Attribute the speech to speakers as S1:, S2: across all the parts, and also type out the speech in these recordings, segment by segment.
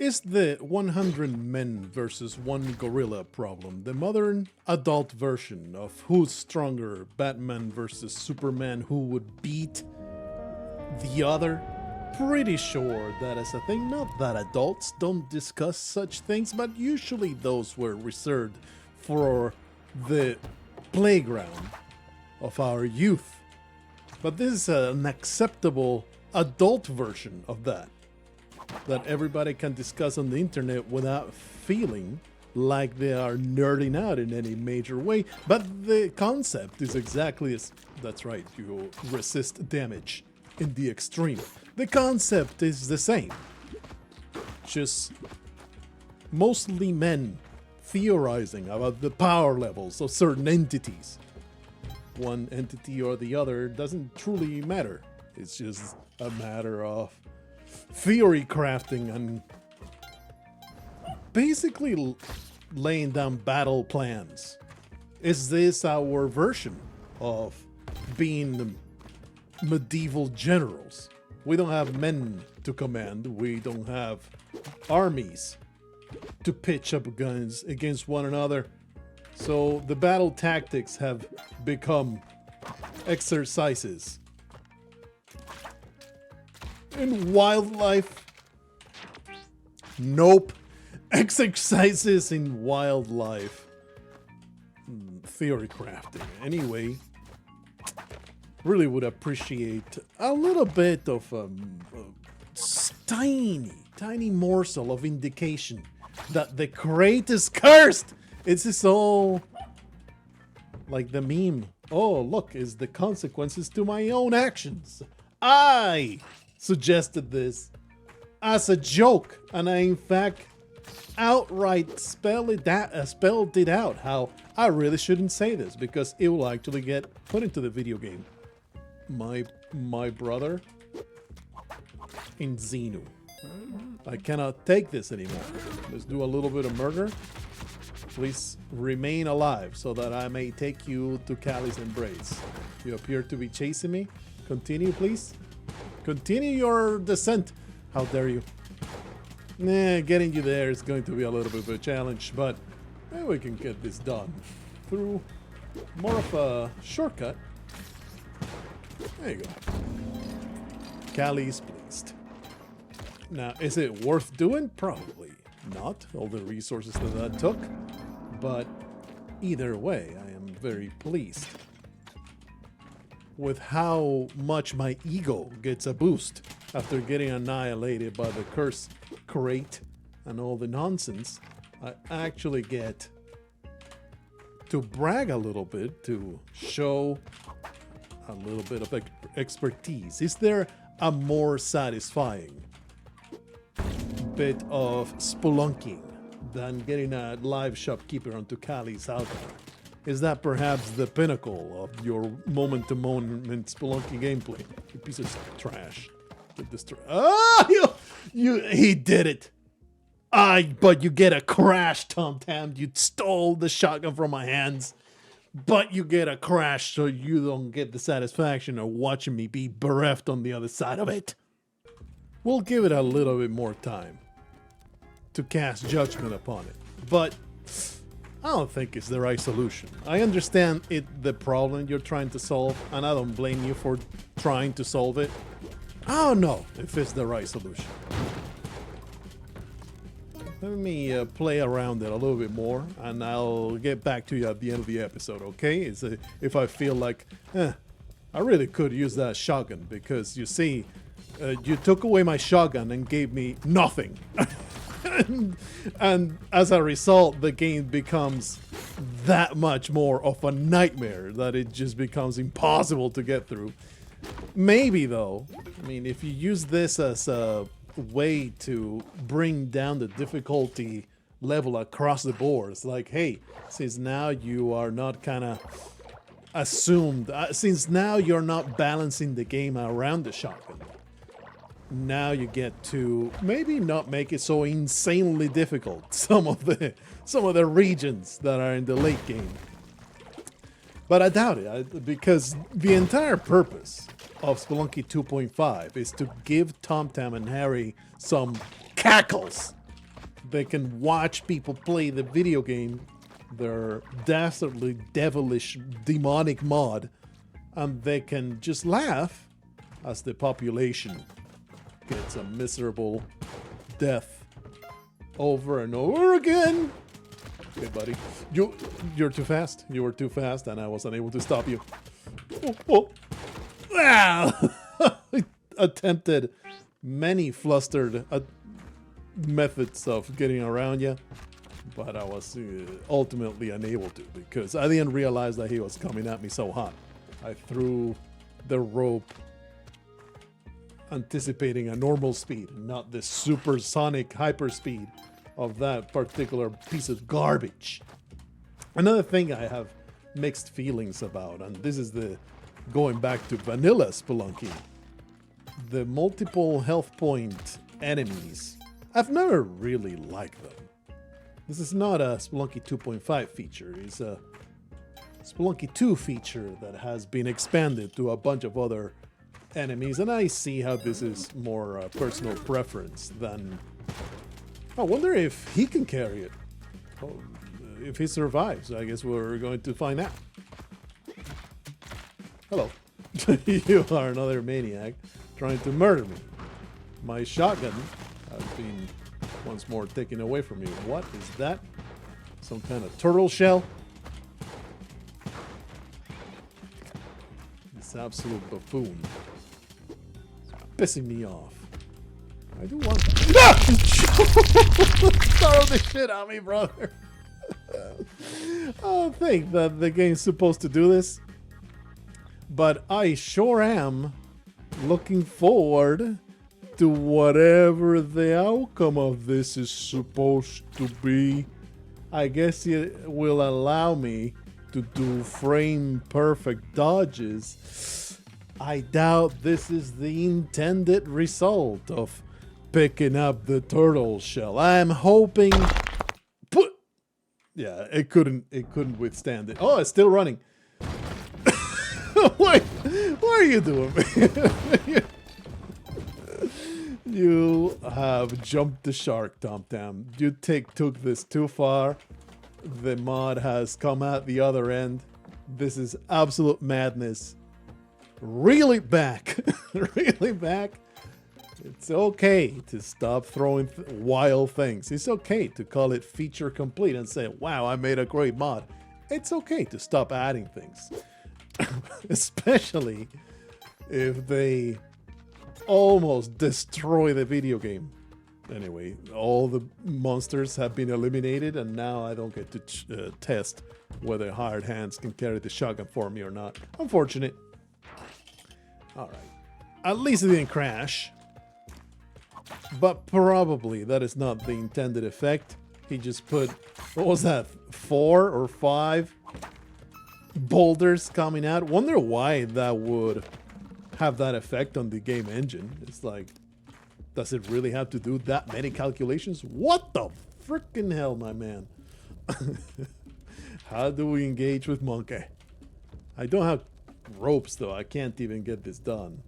S1: Is the 100 men versus 1 gorilla problem the modern adult version of who's stronger, Batman versus Superman, who would beat the other? Pretty sure that is a thing. Not that adults don't discuss such things, but usually those were reserved for the playground of our youth. But this is an acceptable adult version of that everybody can discuss on the internet without feeling like they are nerding out in any major way. But the concept is exactly as, that's right, you resist damage in the extreme. The concept is the same. Just mostly men theorizing about the power levels of certain entities. One entity or the other doesn't truly matter. It's just a matter of theory crafting and basically laying down battle plans. Is this our version of being medieval generals? We don't have men to command. We don't have armies to pitch up guns against one another. So the battle tactics have become exercises in wildlife. Nope. Exercises in wildlife. Theory crafting. Anyway, really would appreciate a little bit of tiny morsel of indication that the crate is cursed. It's all like the meme. Oh, look, is the consequences to my own actions. I suggested this as a joke, and I in fact outright spelled it out how I really shouldn't say this because it will actually get put into the video game. My brother in Xenu. I cannot take this anymore. Let's do a little bit of murder. Please remain alive so that I may take you to Callie's embrace. You appear to be chasing me. Continue, please. Continue your descent. How dare you? Nah, getting you there is going to be a little bit of a challenge, but maybe we can get this done through more of a shortcut. There you go. Callie is pleased. Now, is it worth doing? Probably not, all the resources that took. But either way, I am very pleased with how much my ego gets a boost after getting annihilated by the curse crate and all the nonsense. I actually get to brag a little bit, to show a little bit of expertise. Is there a more satisfying bit of spelunking than getting a live shopkeeper onto Callie's outdoor? Is that perhaps the pinnacle of your moment-to-moment Spelunky gameplay? You piece of trash. He did it. But you get a crash, TomTam. You stole the shotgun from my hands. But you get a crash, so you don't get the satisfaction of watching me be bereft on the other side of it. We'll give it a little bit more time to cast judgment upon it. But I don't think it's the right solution. I understand the problem you're trying to solve, and I don't blame you for trying to solve it. I don't know if it's the right solution. Let me play around it a little bit more, and I'll get back to you at the end of the episode, okay? If I feel like, I really could use that shotgun, because you see, you took away my shotgun and gave me nothing. and as a result, the game becomes that much more of a nightmare that it just becomes impossible to get through. Maybe though, I mean, if you use this as a way to bring down the difficulty level across the board, it's like, hey, since now you are not kind of assumed, since now you're not balancing the game around the shotgun, now you get to maybe not make it so insanely difficult, some of the regions that are in the late game. But I doubt it, because the entire purpose of Spelunky 2.5 is to give TomTam and Harry some cackles they can watch people play the video game, their dastardly, devilish, demonic mod, and they can just laugh as the population gets a miserable death over and over again. Okay, buddy. You're too fast. You were too fast, and I was unable to stop you. Oh, oh. Ah! I attempted many flustered methods of getting around you, but I was ultimately unable to because I didn't realize that he was coming at me so hot. I threw the rope anticipating a normal speed, not the supersonic hyperspeed of that particular piece of garbage. Another thing I have mixed feelings about, and this is the going back to vanilla Spelunky, the multiple health point enemies. I've never really liked them. This is not a Spelunky 2.5 feature. It's a Spelunky 2 feature that has been expanded to a bunch of other enemies, and I see how this is more personal preference than... I wonder if he can carry it. Oh, if he survives, I guess we're going to find out. Hello. You are another maniac trying to murder me. My shotgun has been once more taken away from me. What is that? Some kind of turtle shell? This absolute buffoon. It's pissing me off. I do want that. Ah! Throw the shit at me, brother. I don't think that the game's supposed to do this, but I sure am looking forward to whatever the outcome of this is supposed to be. I guess it will allow me to do frame perfect dodges. I doubt this is the intended result of picking up the turtle shell. I'm hoping... Yeah, it couldn't withstand it. Oh, it's still running. What are you doing? You have jumped the shark, TomTam. You took this too far. The mod has come out the other end. This is absolute madness. Reel it back. Reel it back. It's okay to stop throwing wild things. It's okay to call it feature complete and say, wow, I made a great mod. It's okay to stop adding things. Especially if they almost destroy the video game. Anyway, all the monsters have been eliminated, and now I don't get to test whether hired hands can carry the shotgun for me or not. Unfortunate. Alright. At least it didn't crash. But probably that is not the intended effect. He just put, what was that, 4 or 5 boulders coming out. Wonder why that would have that effect on the game engine. It's like, does it really have to do that many calculations? What the freaking hell, my man? How do we engage with Monkey? I don't have ropes though. I can't even get this done.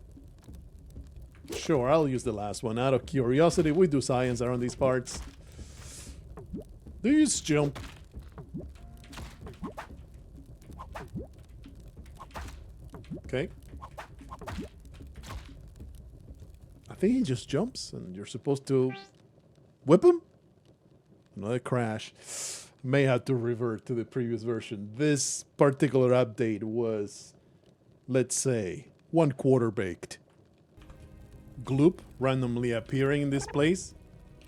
S1: Sure, I'll use the last one. Out of curiosity, we do science around these parts. Do you just jump? Okay. I think he just jumps and you're supposed to whip him? Another crash. May have to revert to the previous version. This particular update was, let's say, 1/4 baked. Gloop randomly appearing in this place.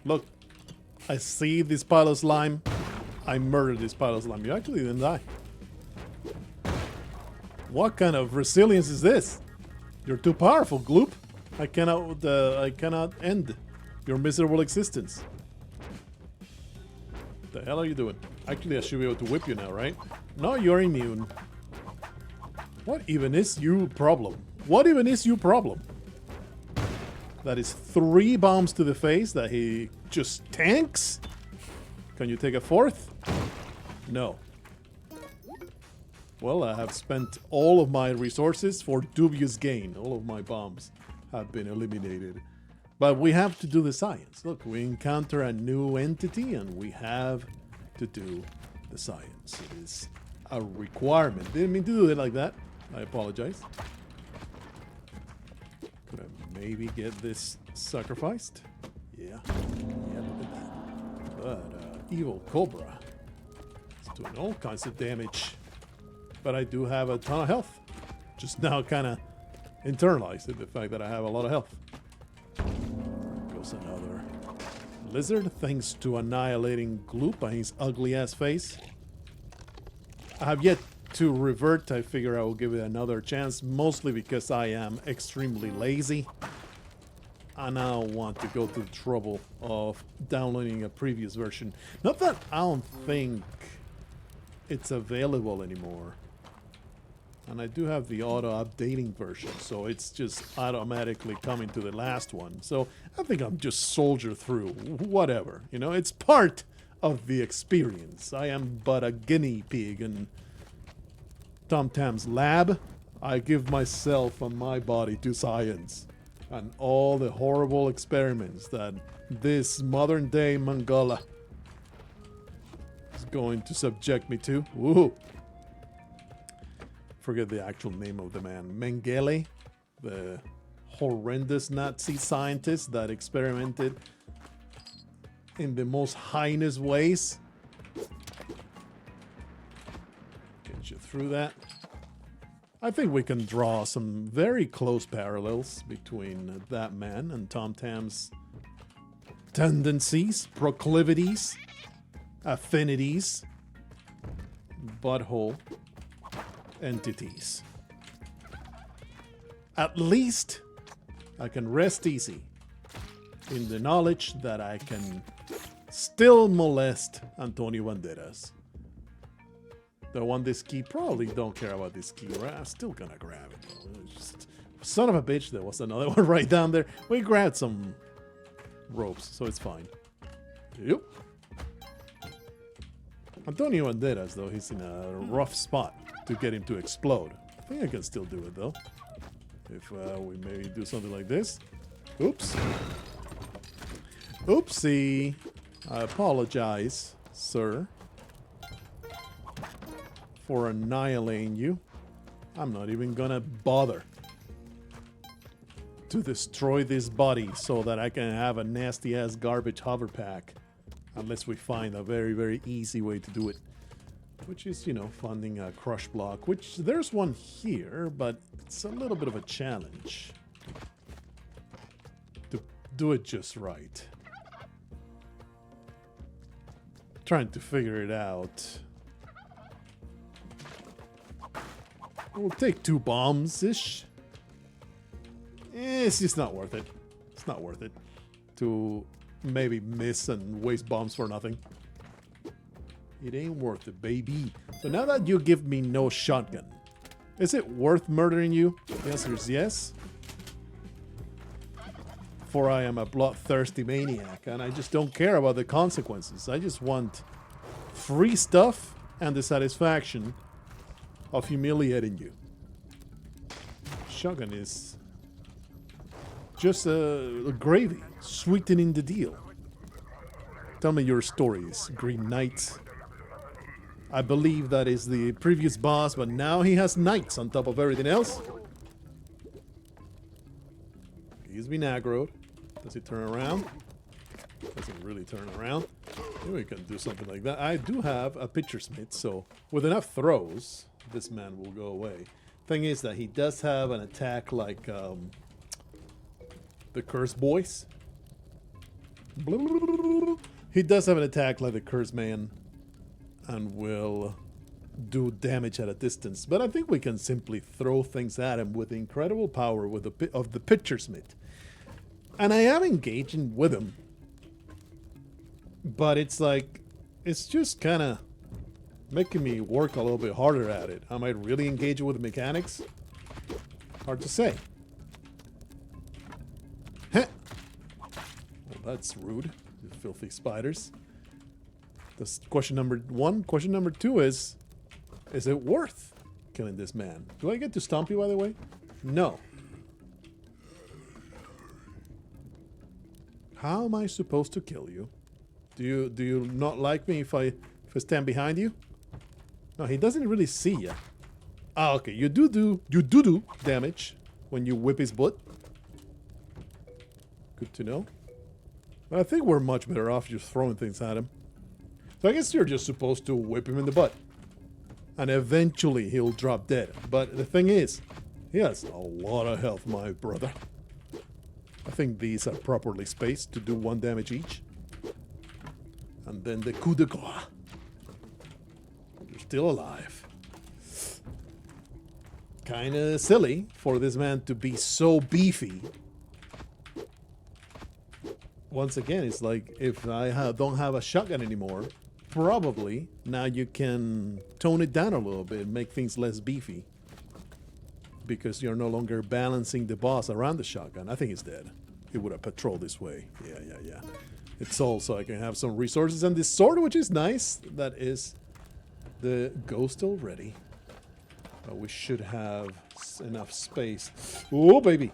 S1: Look, I see this pile of slime. I murdered this pile of slime. You actually didn't die. What kind of resilience is this? You're too powerful, Gloop. I cannot end your miserable existence. What the hell are you doing? Actually, I should be able to whip you now, right? No, you're immune. What even is your problem? What even is your problem? That is 3 bombs to the face that he just tanks? Can you take a 4th? No. Well, I have spent all of my resources for dubious gain. All of my bombs have been eliminated. But we have to do the science. Look, we encounter a new entity and we have to do the science. It is a requirement. Didn't mean to do it like that. I apologize. Could I maybe get this sacrificed? Yeah. Yeah, look at that. But evil cobra. It's doing all kinds of damage. But I do have a ton of health. Just now kind of internalized it, the fact that I have a lot of health. Goes another lizard, thanks to annihilating Gloop on his ugly ass face. I have yet to revert. I figure I will give it another chance, mostly because I am extremely lazy. I now want to go to the trouble of downloading a previous version. Not that I don't think it's available anymore. And I do have the auto-updating version, so it's just automatically coming to the last one. So I think I'm just soldier through, whatever. You know, it's part of the experience. I am but a guinea pig in TomTamm's lab. I give myself and my body to science. And all the horrible experiments that this modern-day Mongola is going to subject me to. Woohoo! Forget the actual name of the man. Mengele, the horrendous Nazi scientist that experimented in the most heinous ways. Get you through that. I think we can draw some very close parallels between that man and TomTamm's tendencies, proclivities, affinities, butthole entities. At least I can rest easy in the knowledge that I can still molest Antonio Banderas. The one this key, probably don't care about this key, right? I'm still gonna grab it. Just, son of a bitch, there was another one right down there. We grabbed some ropes, so it's fine. Yep. Antonio Banderas, though, he's in a rough spot to get him to explode. I think I can still do it, though. If we maybe do something like this. Oops. Oopsie. I apologize, sir, for annihilating you. I'm not even gonna bother to destroy this body so that I can have a nasty-ass garbage hover pack. Unless we find a very, very easy way to do it. Which is, you know, funding a crush block. Which, there's one here, but it's a little bit of a challenge to do it just right. Trying to figure it out. We'll take 2 bombs-ish. It's just not worth it. It's not worth it to maybe miss and waste bombs for nothing. It ain't worth it, baby. So now that you give me no shotgun, is it worth murdering you? The answer is yes. For I am a bloodthirsty maniac, and I just don't care about the consequences. I just want free stuff and the satisfaction of humiliating you. Shotgun is just a gravy, sweetening the deal. Tell me your stories, Green Knight. I believe that is the previous boss, but now he has knights on top of everything else. He's been aggroed. Does he turn around? Doesn't really turn around. Maybe we can do something like that. I do have a pitcher smith, so with enough throws, this man will go away. Thing is that he does have an attack like the Curse Boys. He does have an attack like the Curse Man and will do damage at a distance. But I think we can simply throw things at him with incredible power with the pitcher smith. And I am engaging with him. But it's like, it's just kind of making me work a little bit harder at it. Am I really engaging with the mechanics? Hard to say. Heh. Well, that's rude. You filthy spiders. That's question number 1. Question number 2 is it worth killing this man? Do I get to stomp you, by the way? No. How am I supposed to kill you? Do you not like me if I stand behind you? No, he doesn't really see you. Ah, okay. You do damage when you whip his butt. Good to know. But I think we're much better off just throwing things at him. So I guess you're just supposed to whip him in the butt. And eventually he'll drop dead. But the thing is, he has a lot of health, my brother. I think these are properly spaced to do 1 damage each. And then the coup de grace. You're still alive. Kinda silly for this man to be so beefy. Once again, it's like, if I don't have a shotgun anymore, probably now you can tone it down a little bit, make things less beefy. Because you're no longer balancing the boss around the shotgun. I think he's dead. He would have patrolled this way. Yeah. It's all so I can have some resources and this sword, which is nice. That is the ghost already. But we should have enough space. Oh, baby.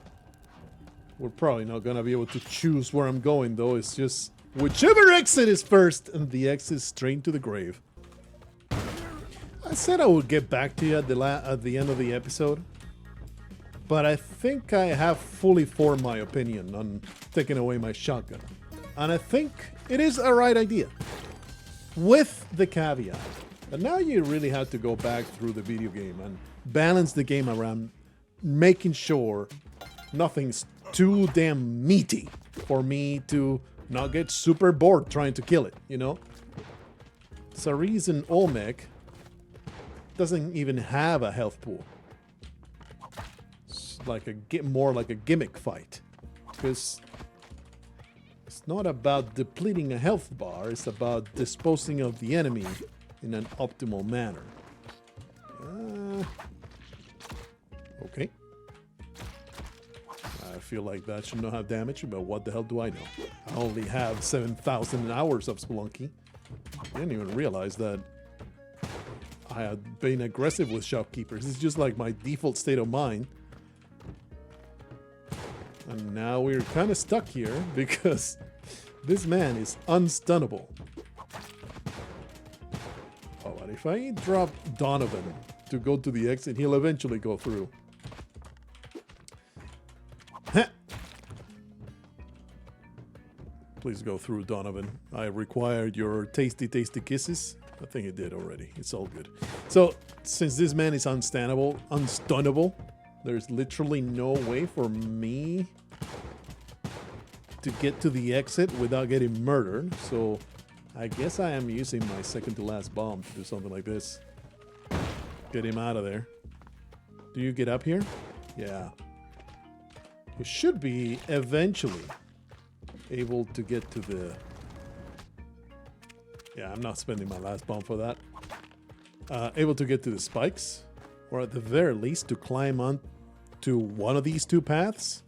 S1: We're probably not going to be able to choose where I'm going, though. It's just whichever exit is first, and the exit is straight to the grave. I said I would get back to you at the end of the episode. But I think I have fully formed my opinion on taking away my shotgun. And I think it is a right idea. With the caveat that now you really have to go back through the video game and balance the game around making sure nothing's too damn meaty for me to not get super bored trying to kill it, you know? Cerise Olmec doesn't even have a health pool. Like more like a gimmick fight, because it's not about depleting a health bar, it's about disposing of the enemy in an optimal manner. Okay. I feel like that should not have damage, but what the hell do I know? I only have 7,000 hours of Spelunky. I didn't even realize that I had been aggressive with shopkeepers. It's just like my default state of mind. And now we're kind of stuck here because this man is unstunnable. Oh, but if I drop Donovan to go to the exit, he'll eventually go through. Please go through, Donovan. I required your tasty, tasty kisses. I think it did already. It's all good. So, since this man is unstunnable, there's literally no way for me to get to the exit without getting murdered. So I guess I am using my second to last bomb to do something like this. Get him out of there. Do you get up here? Yeah. You should be eventually able to get to the... Yeah, I'm not spending my last bomb for that. Able to get to the spikes. Or at the very least to climb on to one of these two paths.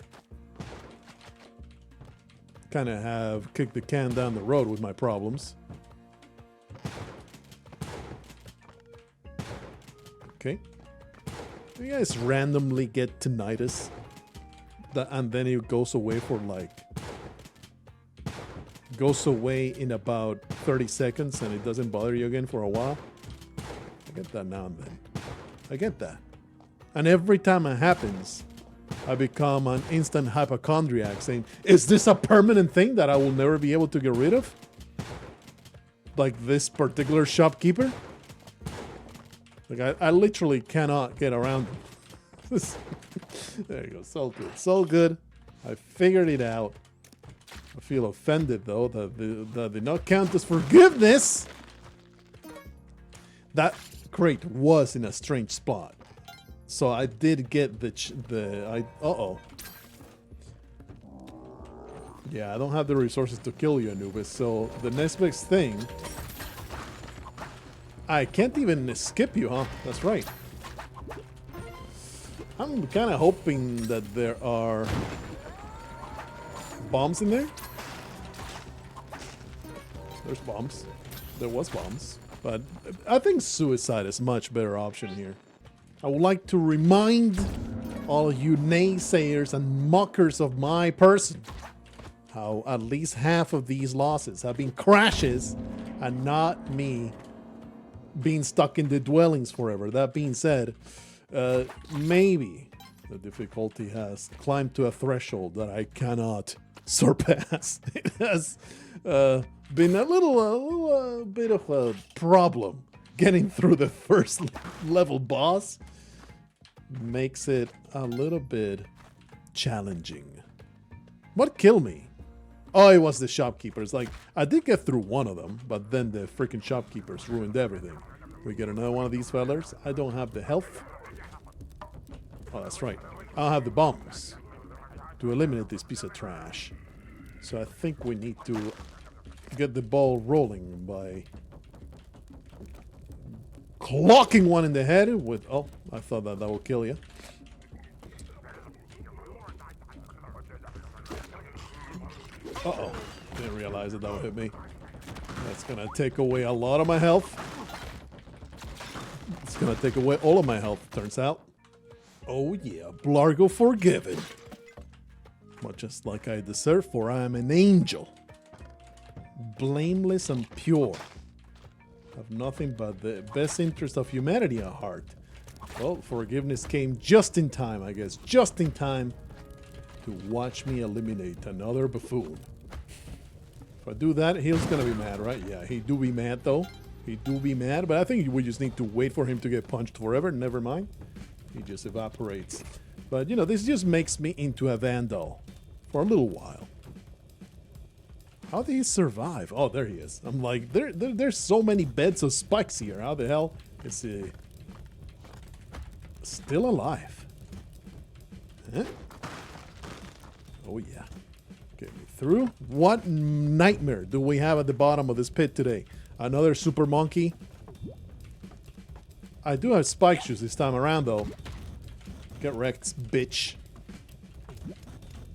S1: Kind of have kicked the can down the road with my problems. Okay. You guys randomly get tinnitus. And then it goes away for like... Goes away in about 30 seconds and it doesn't bother you again for a while. I get that now and then. I get that. And every time it happens, I become an instant hypochondriac saying, is this a permanent thing that I will never be able to get rid of? Like this particular shopkeeper? Like I literally cannot get around. There you go. So good. So good. I figured it out. I feel offended though that did not count as forgiveness. That crate was in a strange spot. So I did get uh-oh. Yeah, I don't have the resources to kill you, Anubis. So the next best thing... I can't even skip you, huh? That's right. I'm kind of hoping that there are bombs in there. There's bombs. There was bombs. But I think suicide is a much better option here. I would like to remind all of you naysayers and mockers of my person how at least half of these losses have been crashes and not me being stuck in the dwellings forever. That being said, maybe the difficulty has climbed to a threshold that I cannot surpass. It has been a little bit of a problem getting through the first level boss. Makes it a little bit challenging. What killed me? Oh, it was the shopkeepers. Like, I did get through one of them, but then the freaking shopkeepers ruined everything. We get another one of these fellers. I don't have the health. Oh, that's right. I don't have the bombs to eliminate this piece of trash. So I think we need to get the ball rolling by clocking one in the head with... Oh, I thought that would kill you. Uh-oh. Didn't realize that would hit me. That's gonna take away a lot of my health. It's gonna take away all of my health, turns out. Oh yeah, Blargo forgiven. Much just like I deserve, for I am an angel. Blameless and pure. Have nothing but the best interest of humanity at heart. Well, forgiveness came just in time, I guess. Just in time to watch me eliminate another buffoon. If I do that, he's gonna be mad, right? Yeah, he do be mad though. He do be mad, but I think we just need to wait for him to get punched forever. Never mind. He just evaporates. But, you know, this just makes me into a vandal for a little while. How did he survive? Oh, there he is. I'm like, there's so many beds of spikes here. How the hell is he still alive? Huh? Oh, yeah. Get me through. What nightmare do we have at the bottom of this pit today? Another super monkey. I do have spike shoes this time around, though. Get wrecked, bitch.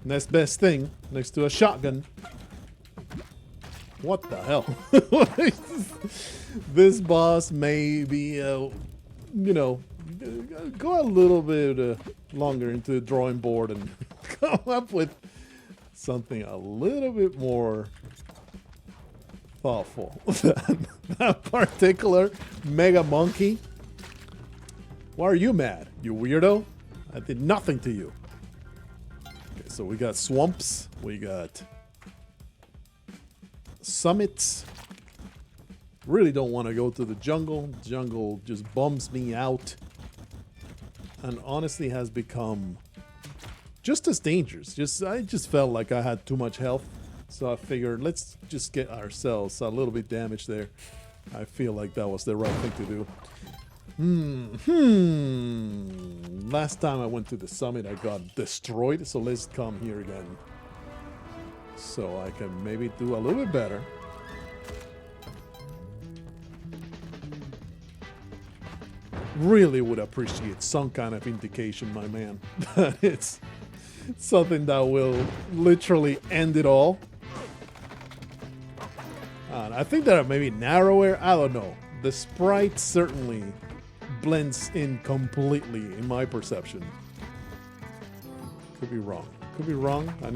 S1: Next best thing, next to a shotgun. What the hell? This boss may be, you know, go a little bit longer into the drawing board and come up with something a little bit more thoughtful. That particular mega monkey. Why are you mad, you weirdo? I did nothing to you. Okay, so we got swamps. We got summits. Really don't want to go to the jungle. Jungle just bums me out. And honestly has become just as dangerous. I just felt like I had too much health. So I figured let's just get ourselves a little bit damaged there. I feel like that was the right thing to do. Last time I went to the summit, I got destroyed. So let's come here again. So I can maybe do a little bit better. Really would appreciate some kind of indication, my man, that it's something that will literally end it all. And I think that maybe narrower, I don't know. The sprite certainly blends in completely in my perception. Could be wrong. Could be wrong. I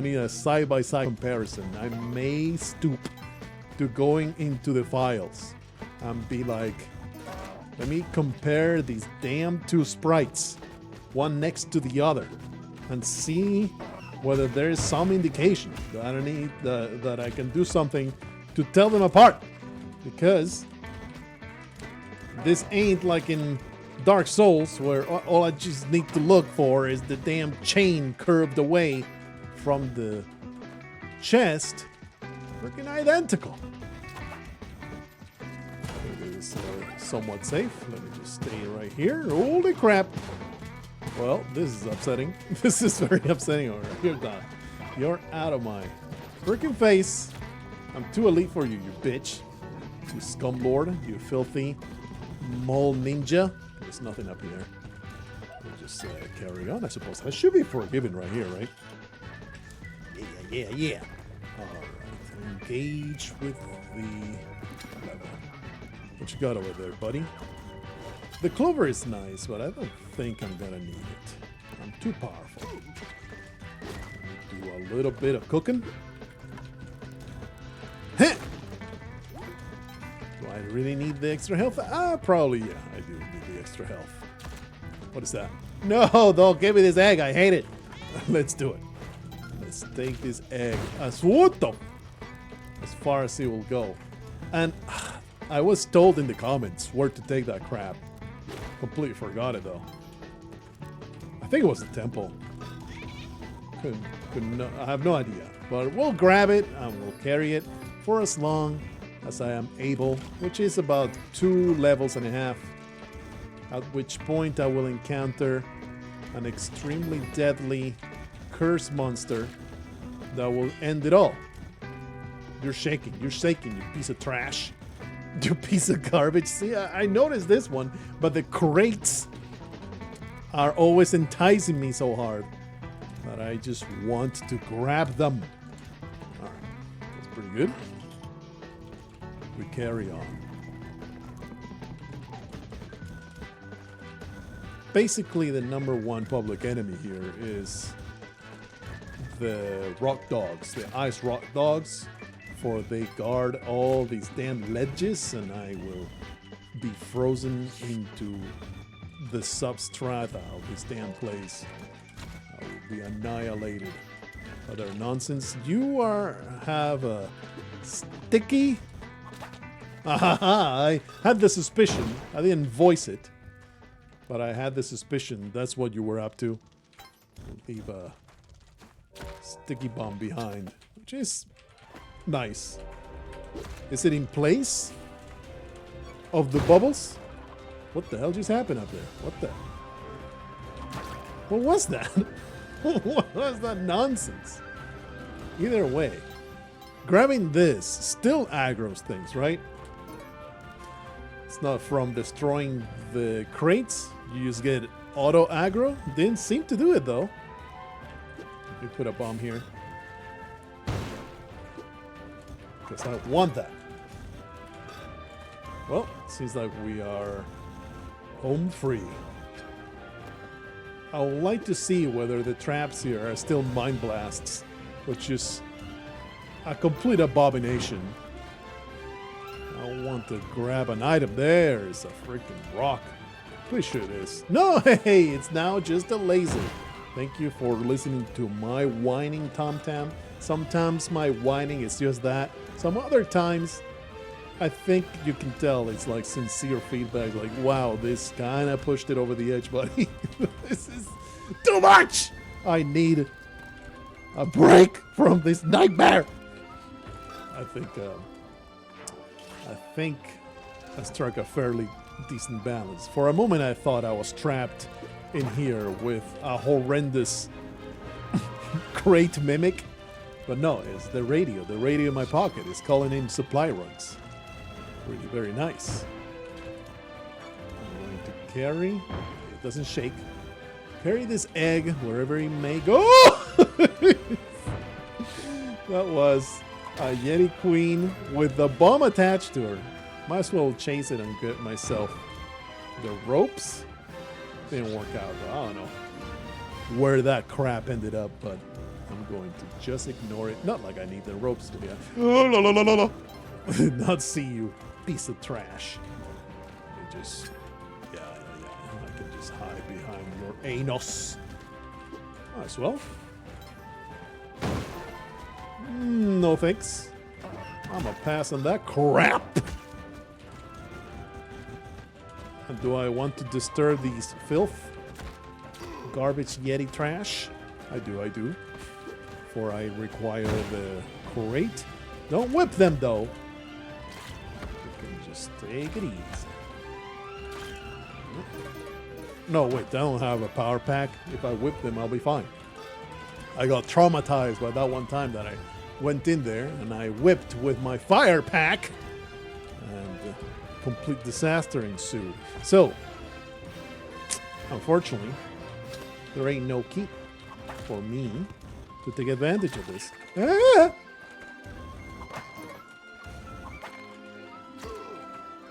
S1: need a side-by-side comparison. I may stoop to going into the files and be like, let me compare these damn two sprites, one next to the other, and see whether there is some indication that I need that I can do something to tell them apart. Because this ain't like in Dark Souls, where all I just need to look for is the damn chain curved away from the chest. Freaking identical. It is somewhat safe. Let me just stay right here. Holy crap. Well, this is upsetting. This is very upsetting. All right, you're done. You're out of my freaking face. I'm too elite for you, you bitch. You scumlord. You filthy mole ninja. There's nothing up here. We'll just carry on, I suppose. I should be forgiven right here, right? Yeah. Alright, engage with the level. What you got over there, buddy? The clover is nice, but I don't think I'm gonna need it. I'm too powerful. Do a a little bit of cooking. Heh! Do I really need the extra health? Probably, yeah, I do need the extra health. What is that? No, don't give me this egg. I hate it. Let's do it. Let's take this egg as far as it will go. And I was told in the comments where to take that crab. Completely forgot it though. I think it was the temple. I have no idea. But we'll grab it and we'll carry it for as long as I am able, which is about 2.5 levels. At which point I will encounter an extremely deadly curse monster that will end it all. You're shaking, you piece of trash. You piece of garbage. See, I noticed this one, but the crates are always enticing me so hard that I just want to grab them. Alright, that's pretty good. We carry on. Basically, the #1 public enemy here is the rock dogs, the ice rock dogs, for they guard all these damn ledges, and I will be frozen into the substrata of this damn place. I will be annihilated by their nonsense. You have a sticky. I had the suspicion. I didn't voice it, but I had the suspicion that's what you were up to. Leave a sticky bomb behind, which is nice. Is it in place of the bubbles? What the hell just happened up there? What the? What was that? What was that nonsense? Either way, grabbing this still aggroes things, right? It's not from destroying the crates. You just get auto aggro. Didn't seem to do it though. You put a bomb here. Because I want that. Well, seems like we are home free. I would like to see whether the traps here are still mind blasts, which is a complete abomination. I want to grab an item. There is a freaking rock. Pretty sure it is. No, hey, it's now just a laser. Thank you for listening to my whining TomTam. Sometimes my whining is just that. Some other times, I think you can tell it's like sincere feedback. Like, wow, this kind of pushed it over the edge, buddy. This is too much. I need a break from this nightmare. I think I struck a fairly decent balance. For a moment, I thought I was trapped in here with a horrendous crate mimic. But no, it's the radio. The radio in my pocket is calling in supply runs. Really very nice. I'm going to carry. It doesn't shake. Carry this egg wherever it may go. That was a Yeti Queen with the bomb attached to her. Might as well chase it and get myself the ropes. Didn't work out. I don't know where that crap ended up, but I'm going to just ignore it. Not like I need the ropes to be. Not see you, piece of trash. I just, yeah. I can just hide behind your anus. Might as well. No thanks. I'm a pass on that crap. And do I want to disturb these filth? Garbage Yeti trash? I do. For I require the crate. Don't whip them though. You can just take it easy. No, wait, I don't have a power pack. If I whip them, I'll be fine. I got traumatized by that one time that I went in there and I whipped with my fire pack. And complete disaster ensued. So, unfortunately, there ain't no key for me to take advantage of this. Ah!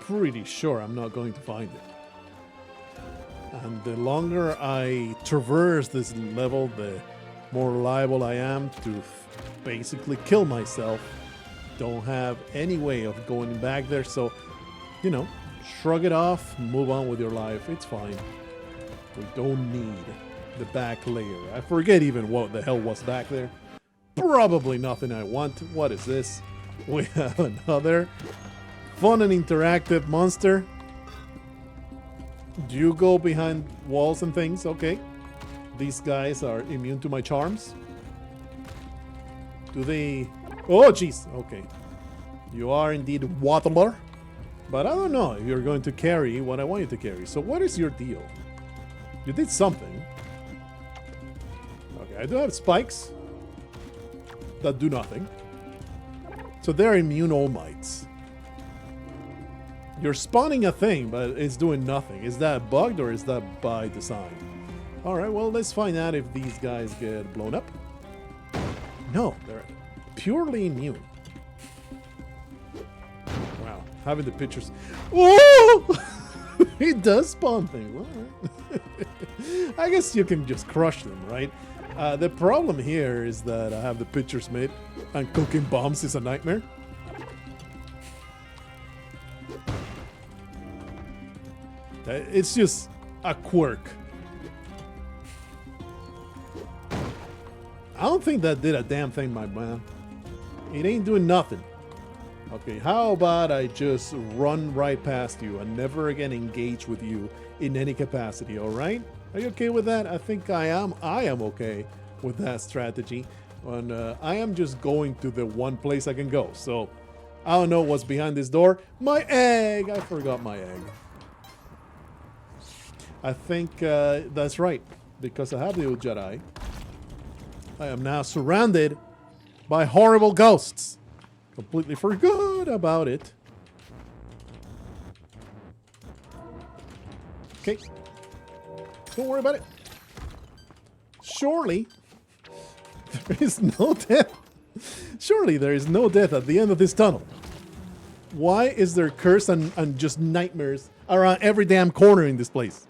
S1: Pretty sure I'm not going to find it. And the longer I traverse this level, the more liable I am to basically kill myself. Don't have any way of going back there, so, you know, shrug it off, move on with your life. It's fine. We don't need the back layer. I forget even what the hell was back there. Probably nothing I want. What is this? We have another fun and interactive monster. Do you go behind walls and things? Okay. These guys are immune to my charms. Do they... Oh, jeez. Okay. You are indeed Waddler. But I don't know if you're going to carry what I want you to carry. So what is your deal? You did something. Okay, I do have spikes that do nothing. So they're immune all mites. You're spawning a thing, but it's doing nothing. Is that bugged or is that by design? Alright, well, let's find out if these guys get blown up. No, they're purely immune. Wow, having the pictures... Oh! It does spawn things. All right. I guess you can just crush them, right? The problem here is that I have the pictures made, and cooking bombs is a nightmare. It's just a quirk. I don't think that did a damn thing, my man. It ain't doing nothing. Okay, how about I just run right past you and never again engage with you in any capacity, alright? Are you okay with that? I think I am. I am okay with that strategy. And I am just going to the one place I can go. So, I don't know what's behind this door. My egg! I forgot my egg. I think that's right. Because I have the old Jedi. I am now surrounded by horrible ghosts. Completely forgot about it. Okay. Don't worry about it. Surely there is no death. Surely there is no death at the end of this tunnel. Why is there curse and just nightmares around every damn corner in this place?